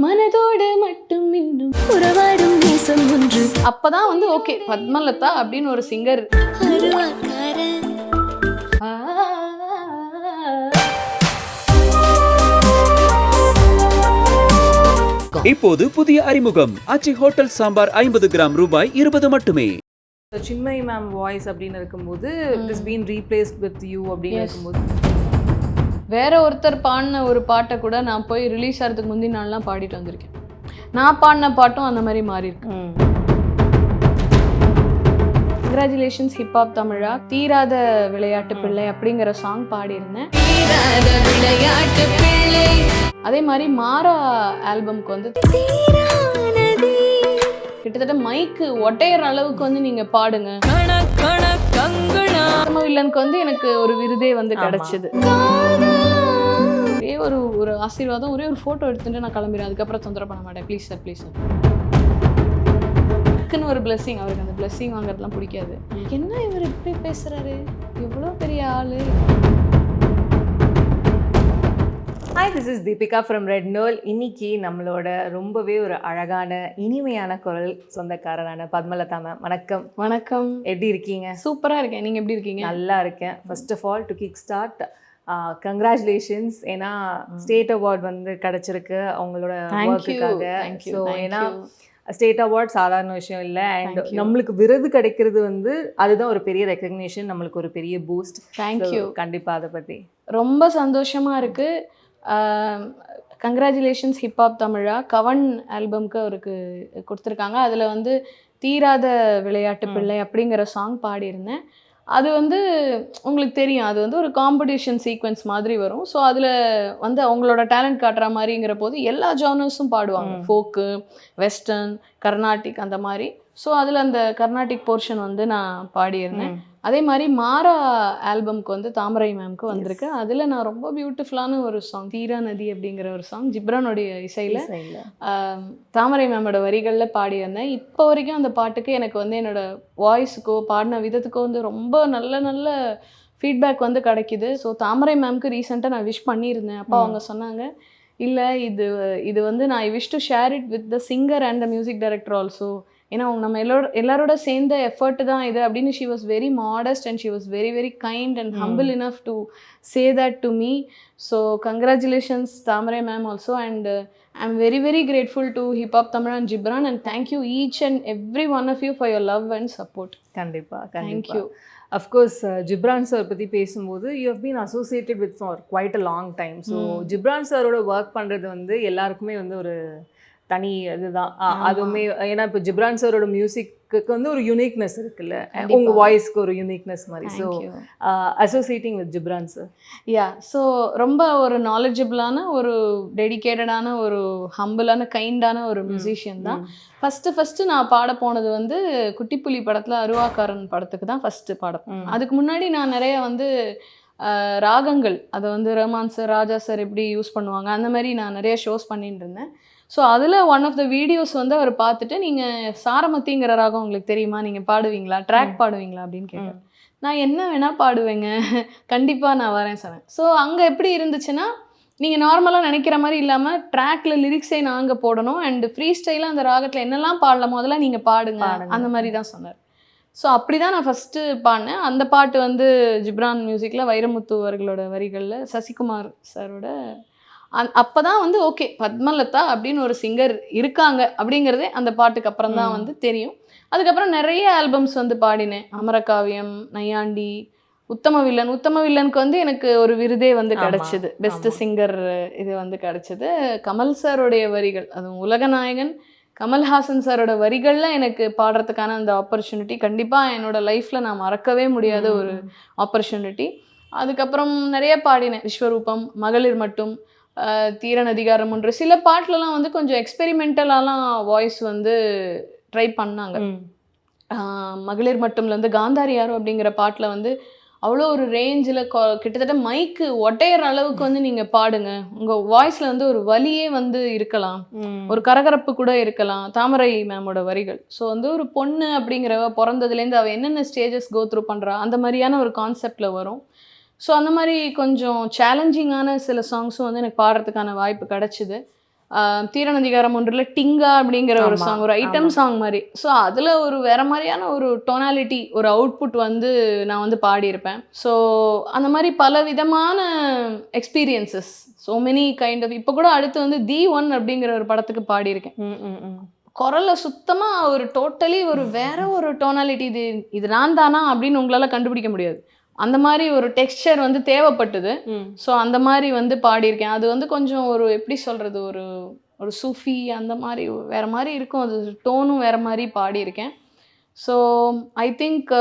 மனதோடு மட்டும் இன்னும் உறவாடும் நேசம் ஒன்று. அப்பதான் வந்து ஓகே பத்மலதா அப்படின்னு ஒரு சிங்கர். இப்போது புதிய அறிமுகம் ஆச்சி ஹோட்டல் சாம்பார் 50 கிராம் ரூபாய் 20 மட்டுமே. சின்மயி மேம் வாய்ஸ் அப்படின்னு இருக்கும்போது it is been replaced with you அப்படின்னு இருக்கும்போது வேற ஒருத்தர் பாடின ஒரு பாட்டை கூட நான் போய் ரிலீஸ் ஆகிறதுக்கு முந்தின நாள்லாம் பாடிட்டு வந்திருக்கேன். நான் பாடின பாட்டும் அந்த மாதிரி மாறி இருக்கு. கங்க்ராச்சுலேஷன்ஸ் ஹிப்ஹாப் தமிழா. தீராத விளையாட்டு பிள்ளை அப்படிங்கிற சாங் பாடியிருந்தேன். அதே மாதிரி மாறா ஆல்பம்க்கு வந்து கிட்டத்தட்ட மைக்கு ஒட்டையற அளவுக்கு வந்து நீங்க பாடுங்க வில்லனுக்கு வந்து எனக்கு ஒரு விருதே வந்து கிடைச்சது. ஒரே ஒரு ஆசீர்வாதம், ஒரே ஒரு போட்டோ எடுத்துட்டு நான் கிளம்பிடுறேன். அதுக்கப்புறம் தொந்தரவு பண்ண மாட்டேன். Please sir, please sir. ஒரு பிளெஸிங், அவருக்கு அந்த பிளெஸிங் வாங்குறதுலாம் பிடிக்காது. என்ன இவர் இப்படி பேசுறாரு, எவ்வளோ பெரிய ஆளு. Hi, this is Deepika from Red Nool. இன்னைக்கு நம்மளோட ரொம்பவே ஒரு அழகான இனிமையான குரல் சொந்தக்காரரான பத்மலதா மேம். வணக்கம். வணக்கம். எப்படி இருக்கீங்க? சூப்பராக இருக்கேன். நீங்கள் எப்படி இருக்கீங்க? நல்லா இருக்கேன். First of all to kick start congratulations. ஏன்னா ஸ்டேட் அவார்ட் வந்து கிடைச்சிருக்கு அவங்களோட ஒர்க்குக்காக. ஸோ ஏன்னா ஸ்டேட் அவார்ட் சாதாரண விஷயம் இல்லை. அண்ட் நம்மளுக்கு விருது கிடைக்கிறது வந்து அதுதான் ஒரு பெரிய ரெக்கக்னேஷன், நம்மளுக்கு ஒரு பெரிய பூஸ்ட். தேங்க்யூ. கண்டிப்பாக அதை பற்றி ரொம்ப சந்தோஷமாக இருக்குது. கங்க்ராச்சுலேஷன்ஸ் ஹிப்ஹாப் தமிழா. கவன் ஆல்பம்க்கு அவருக்கு கொடுத்துருக்காங்க. அதில் வந்து தீராத விளையாட்டு பிள்ளை அப்படிங்கிற சாங் பாடியிருந்தேன். அது வந்து உங்களுக்கு தெரியும், அது வந்து ஒரு காம்படிஷன் சீக்வன்ஸ் மாதிரி வரும். ஸோ அதில் வந்து அவங்களோட டேலண்ட் காட்டுற மாதிரிங்கிற போது எல்லா ஜானர்ஸும் பாடுவாங்க. ஃபோக்கு, வெஸ்டர்ன், கர்நாடிக் அந்த மாதிரி. ஸோ அதில் அந்த கர்நாடிக் போர்ஷன் வந்து நான் பாடியிருந்தேன். அதே மாதிரி மாறா ஆல்பம்க்கு வந்து தாமரை மேம்க்கு வந்திருக்கு. அதில் நான் ரொம்ப பியூட்டிஃபுல்லான ஒரு சாங், தீரா நதி அப்படிங்கிற ஒரு சாங் ஜிப்ரானுடைய இசையில் தாமரை மேமோட வரிகளில் பாடியிருந்தேன். இப்போ வரைக்கும் அந்த பாட்டுக்கு எனக்கு வந்து என்னோட வாய்ஸுக்கோ பாடின விதத்துக்கோ வந்து ரொம்ப நல்ல நல்ல ஃபீட்பேக் வந்து கிடைக்கிது. ஸோ தாமரை மேம்க்கு ரீசெண்டாக நான் விஷ் பண்ணியிருந்தேன். அப்போ அவங்க சொன்னாங்க, இல்லை இது வந்து நான் I wish to share it with the singer and the music director also. ஏன்னா அவங்க நம்ம எல்லாரோட சேர்ந்த எஃபர்ட் தான் இது அப்படின்னு. She was very modest and she was very very kind and humble enough to say that to me. So congratulations Thamarai ma'am also. And I am very very grateful to hip hop Tamil and Ghibran. And thank you each and every one of you for your love and support. கண்டிப்பாக. Thank you. Of course Ghibran sir பற்றி பேசும்போது you have been associated with for quite a long time. So Ghibran சாரோட work பண்ணுறது வந்து எல்லாருக்குமே வந்து ஒரு தனி இதுதான். அதுவுமே ஏன்னா இப்போ ஜிப்ரான் சாரோட மியூசிக்கு வந்து ஒரு யூனிக்னஸ் இருக்குல்ல, உங்கள் வாய்ஸ்க்கு ஒரு யூனிக்னஸ் மாதிரி. So associating with Ghibran sir. Yeah, so ரொம்ப ஒரு நாலேஜபிளான, ஒரு டெடிக்கேட்டடான, ஒரு ஹம்பிளான, கைண்டான ஒரு மியூசிஷியன் தான். ஃபஸ்ட்டு நான் பாட போனது வந்து குட்டிப்புலி படத்தில் அருவாக்காரன் படத்துக்கு தான் ஃபஸ்ட்டு பாட போனேன். அதுக்கு முன்னாடி நான் நிறைய வந்து ராகங்கள், அதை வந்து ரஹ்மான் சார், ராஜா சார் எப்படி யூஸ் பண்ணுவாங்க அந்த மாதிரி நான் நிறைய ஷோஸ் பண்ணிட்டு இருந்தேன். ஸோ அதில் ஒன் ஆஃப் த வீடியோஸ் வந்து அவர் பார்த்துட்டு, நீங்கள் சாரமத்திங்கிற ராகம் உங்களுக்கு தெரியுமா, நீங்கள் பாடுவீங்களா, ட்ராக் பாடுவீங்களா அப்படின்னு கேட்டார். நான் என்ன வேணால் பாடுவேங்க, கண்டிப்பாக நான் வரேன் சொன்னேன். ஸோ அங்கே எப்படி இருந்துச்சுன்னா, நீங்கள் நார்மலாக நினைக்கிற மாதிரி இல்லாமல் ட்ராக்ல லிரிக்ஸே நாங்கள் போடணும். அண்ட் ஃப்ரீ ஸ்டைலாக அந்த ராகத்தில் என்னெல்லாம் பாடலாமோ அதெல்லாம் நீங்கள் பாடுங்க, அந்த மாதிரி தான் சொன்னார். ஸோ அப்படி தான் நான் ஃபஸ்ட்டு பாடினேன். அந்த பாட்டு வந்து ஜிப்ரான் மியூசிக்கில் வைரமுத்து அவர்களோட வரிகளில் சசிகுமார் சாரோட. அப்போ தான் வந்து ஓகே பத்மலதா அப்படின்னு ஒரு சிங்கர் இருக்காங்க அப்படிங்கிறதே அந்த பாட்டுக்கு அப்புறம் தான் வந்து தெரியும். அதுக்கப்புறம் நிறைய ஆல்பம்ஸ் வந்து பாடினேன். அமரகாவியம், நையாண்டி, உத்தம வில்லனுக்கு வந்து எனக்கு ஒரு விருதே வந்து கிடைச்சிது, பெஸ்ட் சிங்கர் இது வந்து கிடைச்சிது. கமல் சாரோடைய வரிகள், அதுவும் உலகநாயகன் கமல்ஹாசன் சாரோட வரிகளில் எனக்கு பாடுறதுக்கான அந்த ஆப்பர்ச்சுனிட்டி கண்டிப்பாக என்னோட லைஃப்பில் நான் மறக்கவே முடியாத ஒரு ஆப்பர்ச்சுனிட்டி. அதுக்கப்புறம் நிறைய பாடினேன். விஸ்வரூபம், மகளிர் மட்டும், தீரன் அதிகாரம் ஒன்று, சில பாட்டிலலாம் வந்து கொஞ்சம் எக்ஸ்பெரிமெண்டலாலாம் வாய்ஸ் வந்து ட்ரை பண்ணாங்க. மகளிர் மட்டும்லேருந்து காந்தாரி யாரோ அப்படிங்கிற பாட்டில் வந்து அவ்வளோ ஒரு ரேஞ்சில் கிட்டத்தட்ட மைக்கு ஒட்டையற அளவுக்கு வந்து நீங்கள் பாடுங்க, உங்கள் வாய்ஸில் வந்து ஒரு வலியே வந்து இருக்கலாம், ஒரு கரகரப்பு கூட இருக்கலாம். தாமரை மேமோட வரிகள். ஸோ வந்து ஒரு பொண்ணு அப்படிங்கிறவ பிறந்ததுலேருந்து அவள் என்னென்ன ஸ்டேஜஸ் கோ த்ரூ பண்ணுறா அந்த மாதிரியான ஒரு கான்செப்டில் வரும். ஸோ அந்த மாதிரி கொஞ்சம் சேலஞ்சிங்கான சில சாங்ஸும் வந்து எனக்கு பாடுறதுக்கான வாய்ப்பு கிடச்சிது. தீரநதிகாரம் ஒன்றில் டிங்கா அப்படிங்கிற ஒரு ஆமா, சாங், ஒரு ஐட்டம் ஆமா. சாங் மாதிரி. ஸோ அதில் ஒரு வேற மாதிரியான ஒரு டோனாலிட்டி, ஒரு அவுட்புட் வந்து நான் வந்து பாடியிருப்பேன். ஸோ அந்த மாதிரி பல விதமான experiences, so many kind of. இப்போ கூட அடுத்து வந்து தி ஒன் அப்படிங்கிற ஒரு படத்துக்கு பாடியிருக்கேன். குரல்ல சுத்தமா ஒரு டோட்டலி ஒரு வேற ஒரு டோனாலிட்டி. இது இது நான் தானா அப்படின்னு உங்களால கண்டுபிடிக்க முடியாது. அந்த மாதிரி ஒரு டெக்ஸ்சர் வந்து தேவைப்பட்டது. ஸோ அந்த மாதிரி வந்து பாடியிருக்கேன். அது வந்து கொஞ்சம் ஒரு எப்படி சொல்றது, ஒரு ஒரு சூஃபி அந்த மாதிரி வேற மாதிரி இருக்கும். அது டோனும் வேற மாதிரி பாடியிருக்கேன். So I think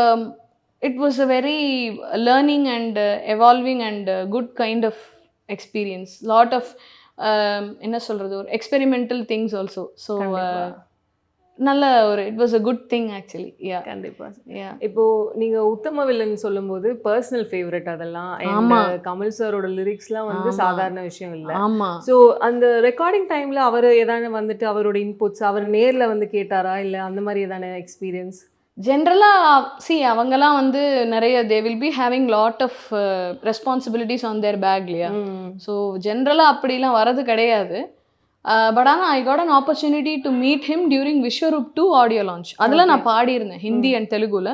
it was a very learning and evolving and good kind of experience. Lot of என்ன சொல்றது, ஒரு எக்ஸ்பெரிமெண்டல் திங்ஸ் ஆல்சோ. ஸோ நல்ல ஒரு it was a good thing actually. Yeah, கண்டிப்பா. யா. இப்போ நீங்க உத்தம வில்லன் சொல்லும்போது பர்சனல் ஃபேவரட் அதெல்லாம். ஆமா. கமல் சாரோட லிரிக்ஸ்லாம் வந்து ஆமா. சாதாரண விஷயம் இல்ல. ஆமா. ஸோ அந்த ரெக்கார்டிங் டைம்ல அவர் ஏதாவது வந்துட்டு அவரோட இன்புட்ஸ் அவர் நேர்ல வந்து கேட்டாரா, இல்ல அந்த மாதிரி ஏதான எக்ஸ்பீரியன்ஸ்? ஜென்ரலா அவங்கலாம் வந்து நிறைய they will be having lot of responsibilities on their back இல்லையா. ஸோ ஜென்ரலா அப்படிலாம் வரது கிடையாது. பட் ஆனால் I got an opportunity to meet him during Vishwaroop 2 audio launch. அதில் நான் பாடியிருந்தேன் ஹிந்தி அண்ட் தெலுங்குல.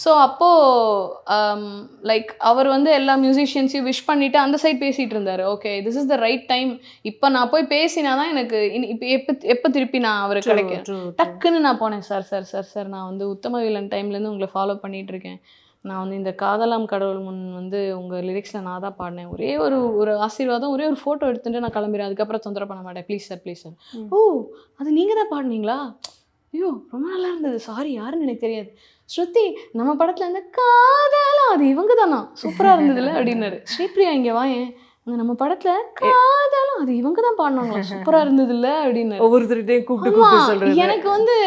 ஸோ அப்போது லைக் அவர் வந்து எல்லா மியூசிஷியன்ஸையும் விஷ் பண்ணிவிட்டு அந்த சைட் பேசிகிட்டு இருந்தார். Okay, this is the right time. இப்போ நான் போய் பேசினா தான் எனக்கு இப்போ எப்போ திருப்பி நான் அவர் கிடைக்கும். டக்குன்னு நான் போனேன். சார் நான் வந்து உத்தம வில்லன் டைம்லேருந்து உங்களை ஃபாலோ பண்ணிகிட்டு இருக்கேன். நான் வந்து இந்த காதலாம் கடவுள் முன் வந்து உங்கள் லிரிக்ஸில் நான் தான் பாடினேன். ஒரே ஒரு ஆசீர்வாதம், ஒரே ஒரு ஃபோட்டோ எடுத்துகிட்டு நான் கிளம்பிடுறேன். அதுக்கப்புறம் தொந்தரவு பண்ண மாட்டேன். Please sir. ஓ, அது நீங்கள் தான் பாடினீங்களா? ஐயோ, ரொம்ப நல்லா இருந்தது. சாரி, யாருன்னு எனக்கு தெரியாது. ஸ்ருதி, நம்ம படத்தில் இந்த காதலாம் அது இவங்க தானா, சூப்பராக இருந்ததுல அப்படின்னாரு. ஸ்ரீபிரியா இங்கே வாயேன், அங்கே நம்ம படத்தில் காதலாம் அது இவங்க தான் பாடினாங்களா, சூப்பராக இருந்ததுல்ல அப்படின்னாரு. ஒவ்வொருத்தருகிட்டையும் கூப்பிட்டு சொல்றது. எனக்கு வந்து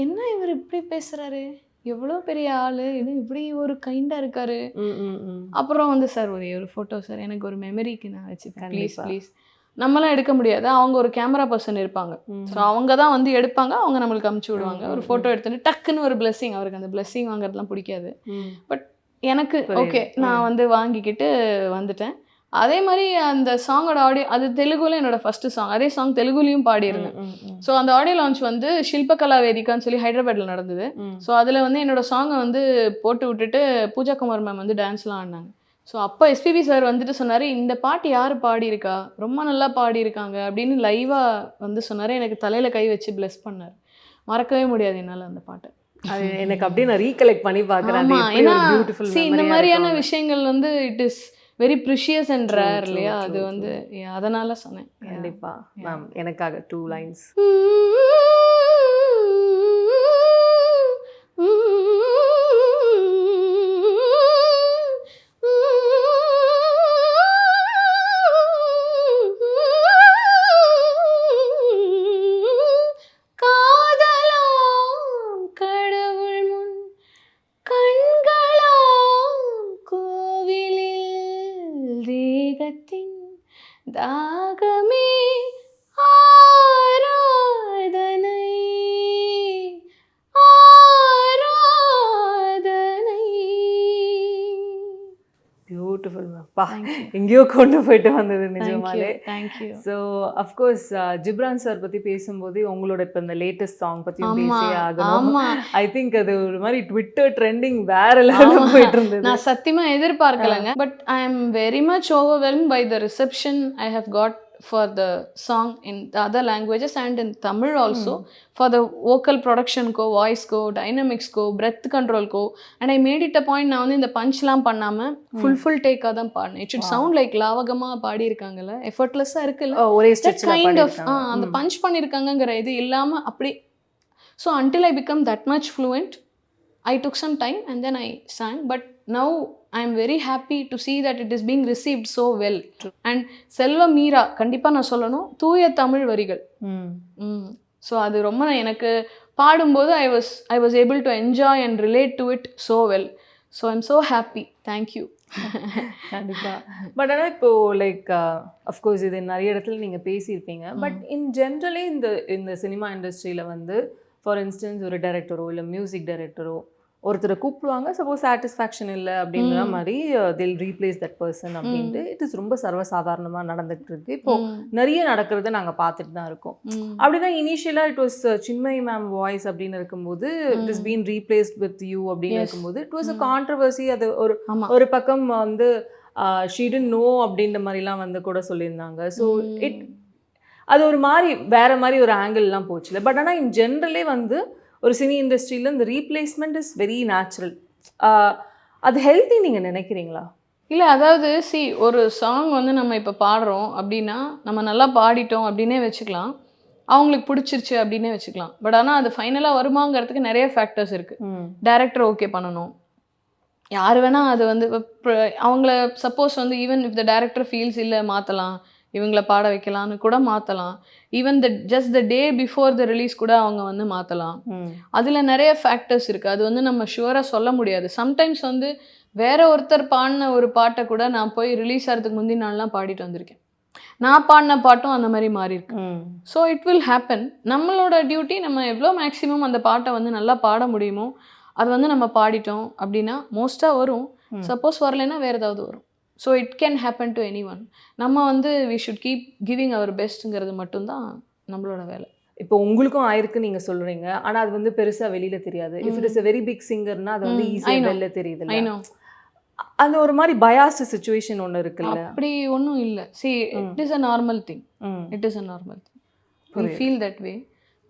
என்ன இவர் இப்படி பேசுகிறாரு, எவ்வளோ பெரிய ஆள், இது இப்படி ஒரு கைண்டாக இருக்காரு. அப்புறம் வந்து சார் ஒரே ஒரு ஃபோட்டோ சார், எனக்கு ஒரு மெமரிக்கு நான் வச்சுப்பேன், ப்ளீஸ். நம்மளாம் எடுக்க முடியாது, அவங்க ஒரு கேமரா பர்சன் இருப்பாங்க. ஸோ அவங்க தான் வந்து எடுப்பாங்க, அவங்க நம்மளுக்கு அமுச்சு விடுவாங்க. ஒரு ஃபோட்டோ எடுத்துட்டு டக்குன்னு ஒரு பிளெஸ்ஸிங். அவருக்கு அந்த பிளெஸ்ஸிங் வாங்குறதுலாம் பிடிக்காது. பட் எனக்கு ஓகே, நான் வந்து வாங்கிக்கிட்டு வந்துட்டேன். அதே மாதிரி அந்த சாங்கோட ஆடியோ, அது தெலுங்குல என்னோட ஃபஸ்ட்டு சாங். அதே சாங் தெலுங்குலையும் பாடியிருந்தேன். ஸோ அந்த ஆடியோ லான்ச் வந்து ஷில்பகலா வேதிகான்னு சொல்லி ஹைதராபாத்தில் நடந்தது. ஸோ அதில் வந்து என்னோட சாங்கை வந்து போட்டு விட்டுட்டு பூஜா குமார் மேம் வந்து டான்ஸ்லாம் ஆடினாங்க. ஸோ அப்போ எஸ்பிபி சார் வந்துட்டு சொன்னார், இந்த பாட்டு யார் பாடியிருக்கா, ரொம்ப நல்லா பாடியிருக்காங்க அப்படின்னு லைவாக வந்து சொன்னார். எனக்கு தலையில் கை வச்சு பிளெஸ் பண்ணார். மறக்கவே முடியாது என்னால் அந்த பாட்டை. அது எனக்கு அப்படியே நான் ரீகலெக்ட் பண்ணி பார்க்குறேன். ஏன்னா இந்த மாதிரியான விஷயங்கள் வந்து it is very precious and rare இல்லையா. அது வந்து அதனால சொன்னேன். கண்டிப்பா மேம், எனக்காக 2 lines. தாகமே ஆராதனை பியூட்டிஃபுல் மேம். பா, எங்கேயோ கொண்டு போயிட்டு வந்தது நிஜமாலே. Thank you. So of course Ghibran sir பற்றி பேசும்போது உங்களோட இப்போ இந்த லேட்டஸ்ட் சாங் பற்றியும் பேசியே ஆகணும். ஐ திங்க் அது ஒரு மாதிரி ட்விட்டர் ட்ரெண்டிங் வேற லெவலில் போயிட்டு இருந்தது. நான் சத்தியமாக எதிர்பார்க்கலைங்க. But I am very much overwhelm by the reception I have got for the song in the other languages and in Tamil also. For the vocal production ko, voice ko, dynamics ko, breath control ko, and I made it a point நான் வந்து இந்த பஞ்ச்லாம் பண்ணாம full take ஆ தான் பாடினேன். It should sound like லாவகமா பாடி இருக்காங்கல்ல, எஃபர்ட்லெஸ்ஸா இருக்குல்ல, ஒரே ஸ்ட்ரெச்ல kind of அந்த பஞ்ச் பண்ணியிருக்காங்கங்கிற இது இல்லாம அப்படி. So until I become that much fluent, I took some time and then I sang. But now I am very happy to see that it is being received so well. And செல்வ மீரா கண்டிப்பாக நான் சொல்லணும், தூய தமிழ் வரிகள். So அது ரொம்ப எனக்கு பாடும்போது I was able to enjoy and relate to it so well. So I'm so happy. Thank you. கண்டிப்பாக. பட் ஆனால் இப்போது லைக் அஃப்கோர்ஸ் இது நிறைய இடத்துல நீங்கள் பேசியிருப்பீங்க. பட் இன் ஜென்ரலி இந்த சினிமா இண்டஸ்ட்ரியில் வந்து ஃபார் இன்ஸ்டன்ஸ் ஒரு டைரக்டரோ இல்லை மியூசிக் டைரக்டரோ ஒருத்தரை கூப்பிடுவாங்க, சப்போஸ் சாட்டிஸ்ஃபேக்ஷன் இல்லை அப்படின்ற மாதிரி they'll replace that person அப்படின்ட்டு இட் இஸ் ரொம்ப சர்வசாதாரணமாக நடந்துகிட்டு இருக்கு. இப்போ நிறைய நடக்கிறத நாங்கள் பார்த்துட்டு தான் இருக்கோம். அப்படிதான் இனிஷியலாக it was Chinmayi ma'am voice அப்படின்னு இருக்கும்போது it is been replaced with you அப்படின்னு இருக்கும்போது இட் வாஸ் அ கான்ட்ரவர்சி. அது ஒரு பக்கம் வந்து she didn't know அப்படின்ற மாதிரிலாம் வந்து கூட சொல்லியிருந்தாங்க. ஸோ அது ஒரு மாதிரி வேற மாதிரி ஒரு ஆங்கிள்லாம் போச்சுல. பட் ஆனால் இன் ஜென்ரலே வந்து ஒரு சினி இண்டஸ்ட்ரியில் இந்த ரீப்ளேஸ்மெண்ட் இஸ் வெரி நேச்சுரல். அது ஹெல்த்தி நீங்கள் நினைக்கிறீங்களா? இல்லை, அதாவது ஒரு சாங் வந்து நம்ம இப்போ பாடுறோம் அப்படின்னா நம்ம நல்லா பாடிட்டோம் அப்படின்னே வச்சுக்கலாம், அவங்களுக்கு பிடிச்சிருச்சு அப்படின்னே வச்சுக்கலாம். பட் ஆனால் அது ஃபைனலாக வருமாங்கிறதுக்கு நிறைய ஃபேக்டர்ஸ் இருக்குது. டைரக்டர் ஓகே பண்ணணும், யார் வேணால் அது வந்து அவங்கள சப்போஸ் வந்து even if the director feels இல்லை மாற்றலாம், இவங்கள பாட வைக்கலான்னு கூட மாற்றலாம். Even just the day before the release கூட அவங்க வந்து மாற்றலாம். அதில் நிறைய ஃபேக்டர்ஸ் இருக்குது. அது வந்து நம்ம ஷுவராக சொல்ல முடியாது. சம்டைம்ஸ் வந்து வேற ஒருத்தர் பாடின ஒரு பாட்டை கூட நான் போய் ரிலீஸ் ஆகிறதுக்கு முந்தின நாள்லாம் பாடிட்டு வந்திருக்கேன். நான் பாடின பாட்டும் அந்த மாதிரி மாறி இருக்கு. So it will happen. நம்மளோட டியூட்டி நம்ம எவ்வளோ மேக்ஸிமம் அந்த பாட்டை வந்து நல்லா பாட முடியுமோ அது வந்து நம்ம பாடிட்டோம் அப்படின்னா மோஸ்ட்டாக வரும். சப்போஸ் வரலைன்னா வேறு ஏதாவது வரும். So it can happen to any one. நம்ம வந்து வி ஷுட் கீப் கிவிங் அவர் பெஸ்ட்டுங்கிறது மட்டும்தான் நம்மளோட வேலை. இப்போ உங்களுக்கும் ஆயிருக்கு நீங்கள் சொல்கிறீங்க, ஆனால் அது வந்து பெருசாக வெளியில் தெரியாது. If it is a very big சிங்கர்னா அது வந்து ஈஸியாக வெளில தெரியுது. அந்த ஒரு மாதிரி பயாஸ்டு சுச்சுவேஷன் ஒன்று இருக்குல்ல? அப்படி ஒன்றும் இல்லை. It is a normal thing. It is a normal thing. We feel that way,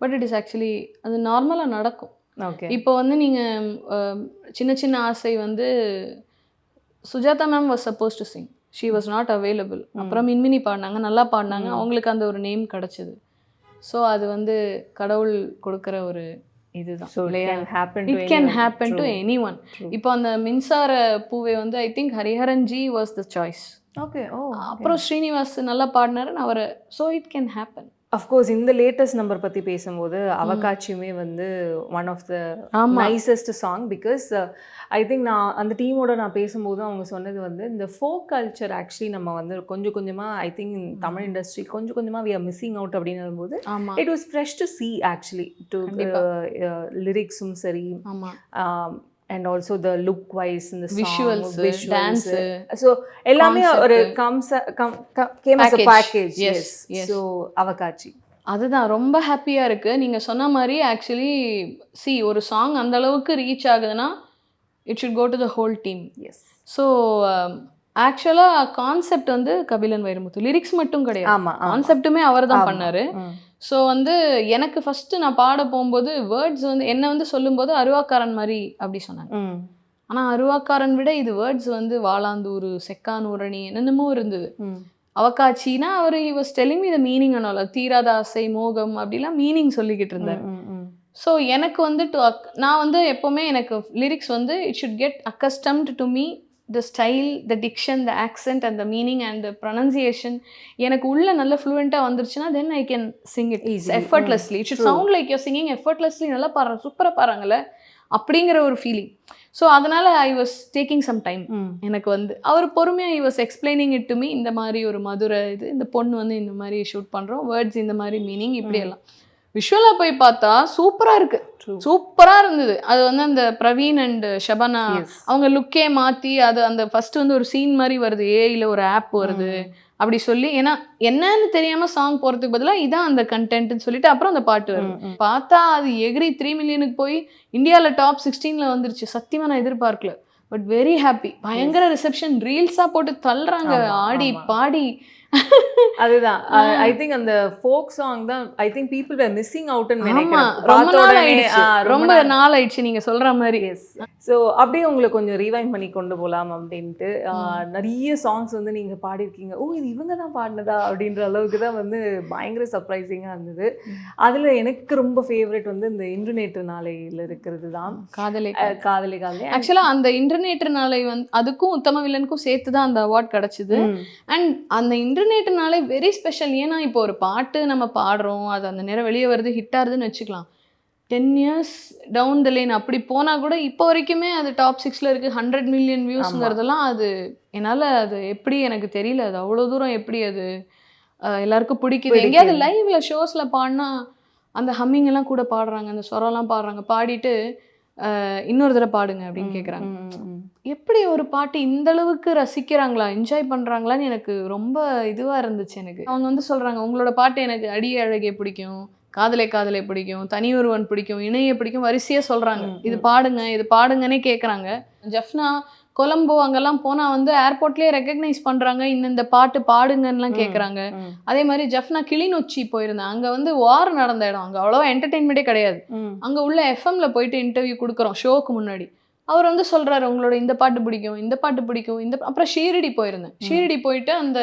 but it is actually அது நார்மலாக நடக்கும். ஓகே. இப்போ வந்து நீங்கள் சின்ன சின்ன ஆசை வந்து Sujatha ma'am was suppose to Singh, she was not available. அப்புறம் மின்மினி பாடினாங்க, நல்லா பாடினாங்க, அவங்களுக்கு அந்த ஒரு நேம் கிடச்சிது. ஸோ அது வந்து கடவுள் கொடுக்குற ஒரு இதுதான். It can happen to anyone. இப்போ அந்த மின்சார பூவை வந்து I think Hariharan ji was the choice. Okay. அப்புறம் ஸ்ரீனிவாஸ் நல்லா பாடினாருன்னு அவர். So it can happen. Of course இந்த லேட்டஸ்ட் நம்பர் பற்றி பேசும்போது அவகாட்சியுமே வந்து one of the nicest song. Because I think நான் அந்த டீமோட நான் பேசும்போது அவங்க சொன்னது வந்து இந்த ஃபோக் கல்ச்சர் ஆக்சுவலி நம்ம வந்து கொஞ்சம் கொஞ்சமாக ஐ திங்க் தமிழ் இண்டஸ்ட்ரி கொஞ்சம் கொஞ்சமாக வி ஆர் மிஸ்ஸிங் அவுட் அப்படின்னு போது it was fresh to see actually to லிரிக்ஸும் சரி and also the look wise and the visuals, dance, so ellame or came as a package. Yes. So avakachi அதுதான் ரொம்ப ஹாப்பியாக இருக்குது. நீங்கள் சொன்ன மாதிரி ஆக்சுவலி ஒரு சாங் அந்த அளவுக்கு ரீச் ஆகுதுன்னா it should go to the whole team. Yes. So ஆக்சுவலாக கான்செப்ட் வந்து கபிலன் வைரமுத்து, லிரிக்ஸ் மட்டும் கிடையாது. கான்செப்ட்டுமே அவர் தான் பண்ணார். ஸோ வந்து எனக்கு ஃபஸ்ட்டு நான் பாட போகும்போது வேர்ட்ஸ் வந்து என்னை வந்து சொல்லும்போது அருவாக்காரன் மாதிரி அப்படி சொன்னாங்க. ஆனால் அருவாக்காரன் விட இது வேர்ட்ஸ் வந்து வாளாந்தூர், செக்கானூரணி என்னென்னமோ இருந்தது. அவகாட்சினா அவர் he was telling me the meaning and தீராத ஆசை, மோகம் அப்படிலாம் மீனிங் சொல்லிக்கிட்டு இருந்தார். ஸோ எனக்கு வந்து நான் வந்து எப்போவுமே எனக்கு லிரிக்ஸ் வந்து it should get accustomed to me. The style, the diction, the accent and the meaning and the pronunciation எனக்கு உள்ள நல்ல ஃப்ளூயண்ட்டாக வந்துருச்சுன்னா then I can sing it effortlessly. It should sound like you're singing effortlessly. நல்லா பாடுறாங்க, சூப்பராக பாடுறாங்கல்ல அப்படிங்கிற ஒரு feeling. So அதனால் I was taking some time. எனக்கு வந்து அவர் பொறுமையாக I was explaining it to me. இந்த மாதிரி ஒரு மதுரை இது, இந்த பொண்ணு வந்து இந்த மாதிரி ஷூட் பண்ணுறோம், வேர்ட்ஸ் இந்த மாதிரி மீனிங் இப்படியெல்லாம். விஷுவலாக போய் பார்த்தா சூப்பராக இருக்குது, சூப்பராக இருந்தது. அது வந்து அந்த பிரவீன் அண்ட் ஷபானா அவங்க லுக்கே மாற்றி அது அந்த ஃபஸ்ட்டு வந்து ஒரு சீன் மாதிரி வருது, ஏஐயில் ஒரு ஆப் வருது அப்படி சொல்லி. ஏன்னா என்னன்னு தெரியாமல் சாங் போகிறதுக்கு பதிலாக இதான் அந்த கண்டென்ட்னு சொல்லிட்டு அப்புறம் அந்த பாட்டு வருது. பார்த்தா அது எகிரி 3 மில்லியனுக்கு போய் இந்தியாவில் டாப் 16 வந்துருச்சு. சத்தியமாக நான் எதிர்பார்க்கல. But very happy. பயங்கர ரிசப்ஷன், ரீல்ஸாக போட்டு தள்ளுறாங்க, ஆடி பாடி. அதுதான் ஐ திங்க் அந்த ஃபோக் சாங் தான் I think people were missing அவுட்னு நினைக்கிறேன். ரொம்ப நாள் ஆயிடுச்சு நீங்க சொல்ற மாதிரி. எஸ். ஸோ அப்படியே உங்களை கொஞ்சம் ரீவைண்ட் பண்ணி கொண்டு போகலாம் அப்படின்ட்டு நிறைய சாங்ஸ் வந்து நீங்கள் பாடியிருக்கீங்க. ஓ இது இவங்க தான் பாடினதா அப்படின்ற அளவுக்கு தான் வந்து பயங்கர சர்ப்ரைசிங்காக இருந்தது. அதில் எனக்கு ரொம்ப ஃபேவரட் வந்து இந்த இன்டர்நேற்று நாளையில் இருக்கிறது தான், காதலே காதலே காதலே. ஆக்சுவலாக அந்த இன்டர்நேற்று நாளை வந்து அதுக்கும் உத்தம வில்லனுக்கும் சேர்த்து தான் அந்த அவார்ட் கிடச்சிது. அண்ட் அந்த இன்டர்நேட்னாலே வெரி ஸ்பெஷல். ஏன்னா இப்போ ஒரு பாட்டு நம்ம பாடுறோம், அது அந்த நேரம் வெளியே வருது, ஹிட் ஆகுதுன்னு வச்சுக்கலாம். 10 years டவுன் த லைன் அப்படி போனால் கூட இப்போ வரைக்குமே அது டாப் 6 இருக்குது. 100 மில்லியன் வியூஸுங்கிறதெல்லாம் அது என்னால் அது எப்படி எனக்கு தெரியல. அது அவ்வளோ தூரம் எப்படி அது எல்லாருக்கும் பிடிக்குது. எங்கேயாவது லைவ்ல ஷோஸில் பாடினா அந்த ஹம்மிங் எல்லாம் கூட பாடுறாங்க, அந்த ஸ்வரம்லாம் பாடுறாங்க, பாடிட்டு இன்னொரு தடவை பாடுங்க அப்படின்னு கேட்குறாங்க. எப்படி ஒரு பாட்டு இந்த அளவுக்கு ரசிக்கிறாங்களா, என்ஜாய் பண்ணுறாங்களான்னு எனக்கு ரொம்ப இதுவாக இருந்துச்சு. எனக்கு அவங்க வந்து சொல்கிறாங்க, உங்களோட பாட்டு எனக்கு அடியே அழகே பிடிக்கும், காதலே காதலே பிடிக்கும், தனி ஒருவன் பிடிக்கும், இணைய பிடிக்கும், வரிசையாக சொல்கிறாங்க. இது பாடுங்க இது பாடுங்கன்னே கேட்குறாங்க. ஜெஃப்னா கொலம்போ அங்கெல்லாம் போனால் வந்து ஏர்போர்ட்லேயே ரெக்கக்னைஸ் பண்ணுறாங்க, இந்த பாட்டு பாடுங்கன்னுலாம் கேட்குறாங்க. அதே மாதிரி ஜெஃப்னா கிளிநொச்சி போயிருந்தேன். அங்கே வந்து வார் நடந்த இடம், அங்கே அவ்வளோவா என்டர்டெயின்மெண்ட்டே கிடையாது. அங்கே உள்ள எஃப்எம்ல போயிட்டு இன்டர்வியூ கொடுக்குறோம் ஷோக்கு முன்னாடி. அவர் வந்து சொல்கிறாரு, உங்களோட இந்த பாட்டு பிடிக்கும், இந்த பாட்டு பிடிக்கும், அப்புறம் ஷீரடி போயிருந்தேன். ஷீரடி போயிட்டு அந்த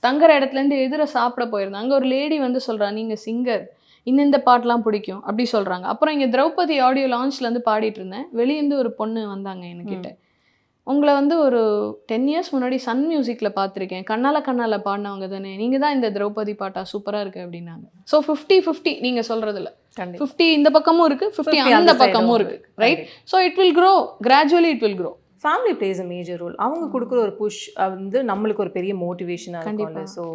தங்குற இடத்துலேருந்து எதிர சாப்பிட போயிருந்தேன். அங்கே ஒரு லேடி வந்து சொல்கிறா, நீங்கள் சிங்கர், இந்த பாட்டெலாம் பிடிக்கும் அப்படி சொல்கிறாங்க. அப்புறம் இங்கே திரௌபதி ஆடியோ லான்ச்லேருந்து பாடிட்டு இருந்தேன். வெளியேருந்து ஒரு பொண்ணு வந்தாங்க என்கிட்ட, உங்களை வந்து ஒரு 10 இயர்ஸ் முன்னாடி சன் மியூசிக்கில் பார்த்துருக்கேன், கண்ணால பாடினவங்க தானே, நீங்கள் தான் இந்த திரௌபதி பாட்டா, சூப்பராக இருக்குது அப்படின்னாங்க. ஸோ 50-50 நீங்கள் சொல்கிறதுல 50 இந்த பக்கமும் இருக்குது, 50 அந்த பக்கமும் இருக்குது, right? So it will grow, gradually it will grow. Family plays a major role. அவங்க கொடுக்குற ஒரு புஷ் வந்து நம்மளுக்கு ஒரு பெரிய மோட்டிவேஷனாக இருக்கும். ஸோ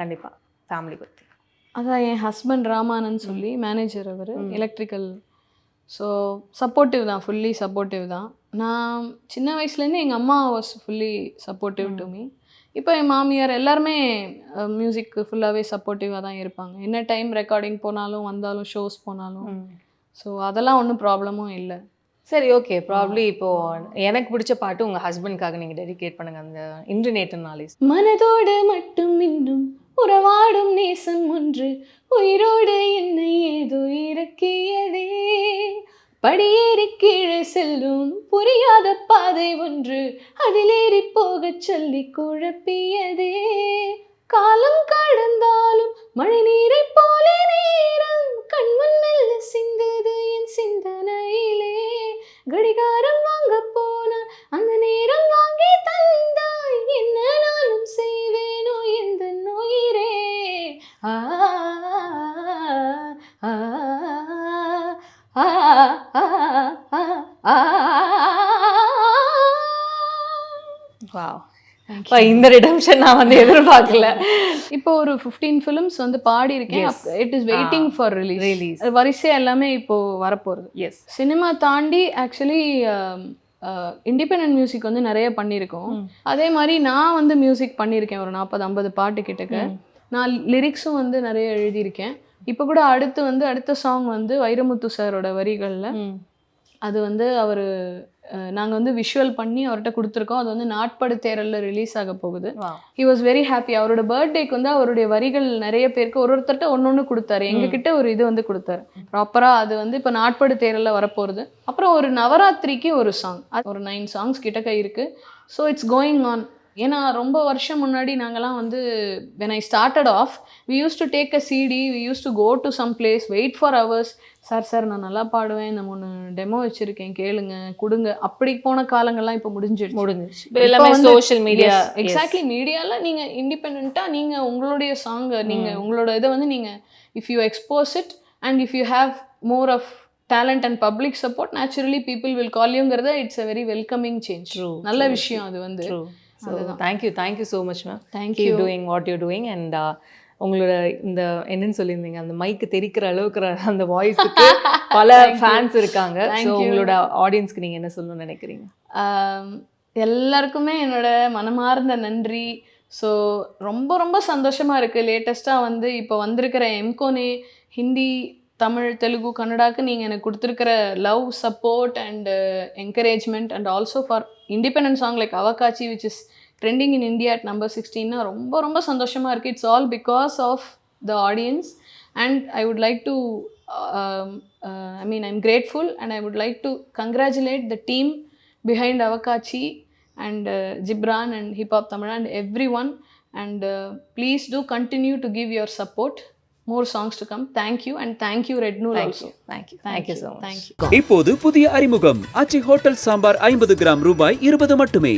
கண்டிப்பாக ஃபேமிலி பற்றி அதான் என் ஹஸ்பண்ட் ராமானன் சொல்லி மேனேஜர், அவர் எலக்ட்ரிக்கல். ஸோ சப்போர்ட்டிவ் தான், ஃபுல்லி சப்போர்ட்டிவ் தான். நான் சின்ன வயசுலேருந்து எங்கள் அம்மா was fully supportive to me. இப்போ என் மாமியார் எல்லாருமே மியூசிக்கு ஃபுல்லாகவே சப்போர்ட்டிவாக தான் இருப்பாங்க. என்ன டைம் ரெக்கார்டிங் போனாலும் வந்தாலும் ஷோஸ் போனாலும். ஸோ அதெல்லாம் ஒன்றும் ப்ராப்ளமும் இல்லை. சரி, ஓகே. ப்ராப்ளி இப்போது எனக்கு பிடிச்ச பாட்டு உங்கள் ஹஸ்பண்டுக்காக நீங்கள் டெடிகேட் பண்ணுங்கள். அந்த இன்று நேற்று நாளே. மனதோடு மட்டும் இன்னும் உறவாடும் நேசம் ஒன்று உயிரோடு என்னை ஏதோ இறக்கியதே, படியேறி கீழே செல்லும் புரியாத பாதை ஒன்று அதிலேறி போகச் சொல்லி குழப்பியதே, காலம் கடந்தாலும் மழை நீரை போல நேரம் கண்முன் மெல்ல சிந்தது என் சிந்தனையிலே, கடிகாரம் வாங்க போன அந்த நேரம் வாங்கி தந்தாய், என்ன நானும் செய்வேனோ எந்த நோயிரே. ஆ ஆ இந்த ரிடம்ஷன் நான் வந்து எதிர்பார்க்கல. இப்போ ஒரு 15 ஃபிலிம்ஸ் வந்து பாடி இருக்கேன். It is waiting for release. வரிசையா எல்லாமே இப்போ வரப்போகுது. எஸ், சினிமா தாண்டி ஆக்சுவலி இண்டிபெண்டன்ட் மியூசிக் வந்து நிறைய பண்ணியிருக்கோம். அதே மாதிரி நான் வந்து மியூசிக் பண்ணியிருக்கேன் ஒரு 40-50 பாட்டு கிட்டக்க. நான் லிரிக்ஸும் வந்து நிறைய எழுதியிருக்கேன். இப்போ கூட அடுத்த சாங் வந்து வைரமுத்து சாரோட வரிகளில், அது வந்து அவர் நாங்கள் வந்து விஷுவல் பண்ணி அவர்கிட்ட கொடுத்துருக்கோம். அது வந்து நாட்படு தேரலில் ரிலீஸ் ஆக போகுது. He was very happy. அவரோட பர்த்டேக்கு வந்து அவருடைய வரிகள் நிறைய பேருக்கு ஒருத்தர்கிட்ட ஒன்று கொடுத்தாரு. எங்ககிட்ட ஒரு இது வந்து கொடுத்தாரு ப்ராப்பராக. அது வந்து இப்போ நாட்படு தேரலில் வரப்போகுது. அப்புறம் ஒரு நவராத்திரிக்கு ஒரு சாங், ஒரு 9 சாங்ஸ் கிட்டக்க இருக்குது. So it's going on. ஏன்னா ரொம்ப வருஷம் முன்னாடி நாங்கள்லாம் வந்து when I started off, we used to take a CD, we used to go to some place, wait for hours. Sir நான் நல்லா பாடுவேன், நம்ம ஒன்று டெமோ வச்சுருக்கேன், கேளுங்க கொடுங்க, அப்படி போன காலங்கள்லாம் இப்போ முடிஞ்சிடுச்சு. எல்லாமே சோஷியல் மீடியா. எக்ஸாக்ட்லி. மீடியாவில் நீங்கள் இண்டிபெண்ட்டாக நீங்கள் உங்களுடைய சாங்கை நீங்கள் உங்களோட இதை வந்து நீங்கள் if you expose it and if you have more of talent and public support, naturally people will call youங்கிறத it's a very welcoming change. நல்ல விஷயம் அது வந்து. So thank you so much ma'am. Keep doing what you're doing. And உங்களோட இந்த என்னன்னு சொல்லியிருந்தீங்க, அந்த மைக்கு தெரிக்கிற அளவுக்கு அந்த வாய்ஸுக்கு பல ஃபேன்ஸ் இருக்காங்க. ஸோ உங்களோட ஆடியன்ஸ்க்கு நீங்கள் என்ன சொல்லணும்னு நினைக்கிறீங்க? எல்லாருக்குமே என்னோட மனமார்ந்த நன்றி. ஸோ ரொம்ப ரொம்ப சந்தோஷமாக இருக்குது. லேட்டஸ்ட்டாக வந்து இப்போ வந்திருக்கிற எம்கோனே ஹிந்தி, தமிழ், தெலுங்கு, கன்னடாக்கு நீங்கள் எனக்கு கொடுத்துருக்கிற love, support and encouragement and also for independent song like Avagaachi which is trending in India at number 16 ரொம்ப ரொம்ப சந்தோஷமாக இருக்குது. It's all because of the audience and I would like to I'm grateful and I would like to congratulate the team behind Avakachi and Gibran and Hip Hop Tamil and everyone, and please do continue to give your support. More songs to come. Thank you and thank you Red Nool also. Thank you so much. இப்போது புதிய அறிமுகம் ஆச்சி hotel sambar 50 gram ரூபாய் 20 மட்டுமே.